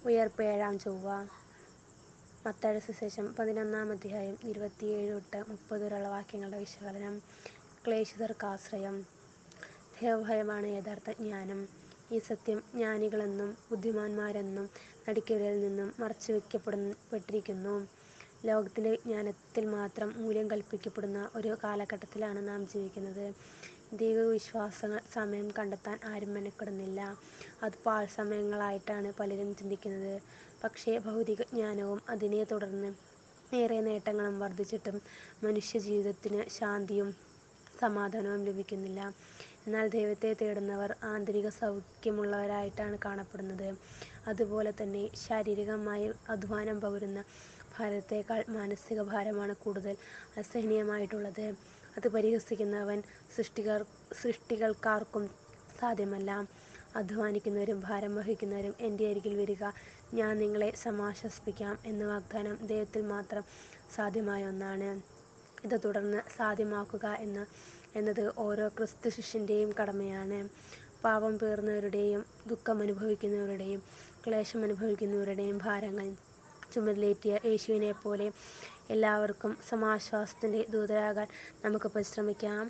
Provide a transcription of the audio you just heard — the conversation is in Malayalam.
ഉയർപ്പ് ഏഴാം ചൊവ്വ. മത്തായിയുടെ സുവിശേഷം 11-ാം അധ്യായം 27-30 വരെയുള്ള വാക്യങ്ങളുടെ വിശകലനം. ക്ലേശിതർക്കാശ്രയം. ദൈവഭയമാണ് യഥാർത്ഥ ജ്ഞാനം. ഈ സത്യം ജ്ഞാനികളെന്നും ബുദ്ധിമാന്മാരെന്നും നടിക്കവരിൽ നിന്നും മറച്ചുവെക്കപ്പെട്ടിരിക്കുന്നു. ലോകത്തിൻ്റെ വിജ്ഞാനത്തിൽ മാത്രം മൂല്യം കൽപ്പിക്കപ്പെടുന്ന ഒരു കാലഘട്ടത്തിലാണ് നാം ജീവിക്കുന്നത്. ദൈവവിശ്വാസ സമയം കണ്ടെത്താൻ ആരും മെനക്കെടുന്നില്ല. അത് പാഴ്സമയങ്ങളായിട്ടാണ് പലരും ചിന്തിക്കുന്നത്. പക്ഷേ ഭൗതിക ജ്ഞാനവും അതിനെ തുടർന്ന് ഏറെ നേട്ടങ്ങളും വർദ്ധിച്ചിട്ടും മനുഷ്യജീവിതത്തിന് ശാന്തിയും സമാധാനവും ലഭിക്കുന്നില്ല. എന്നാൽ ദൈവത്തെ തേടുന്നവർ ആന്തരിക സൗഖ്യമുള്ളവരായിട്ടാണ് കാണപ്പെടുന്നത്. അതുപോലെ തന്നെ ശാരീരികമായി അധ്വാനം പകരുന്ന ഭാരത്തേക്കാൾ മാനസിക ഭാരമാണ് കൂടുതൽ അസഹനീയമായിട്ടുള്ളത്. അത് പരിഹസിക്കുന്നവൻ സൃഷ്ടികൾക്കാർക്കും സാധ്യമല്ല. അധ്വാനിക്കുന്നവരും ഭാരം വഹിക്കുന്നവരും എൻ്റെ അരികിൽ വരിക, ഞാൻ നിങ്ങളെ സമാശ്വസിപ്പിക്കാം എന്ന വാഗ്ദാനം ദൈവത്തിൽ മാത്രം സാധ്യമായ ഒന്നാണ്. ഇത് തുടർന്ന് സാധ്യമാക്കുക എന്നത് ഓരോ ക്രിസ്തു ശിഷ്യൻ്റെയും കടമയാണ്. പാപം പേറുന്നവരുടെയും ദുഃഖമനുഭവിക്കുന്നവരുടെയും ക്ലേശമനുഭവിക്കുന്നവരുടെയും ഭാരങ്ങൾ ചുമലിലേറ്റിയ യേശുവിനെപ്പോലെ എല്ലാവർക്കും സമാശ്വാസത്തിൻ്റെ ദൂതരാകാൻ നമുക്ക് പരിശ്രമിക്കാം.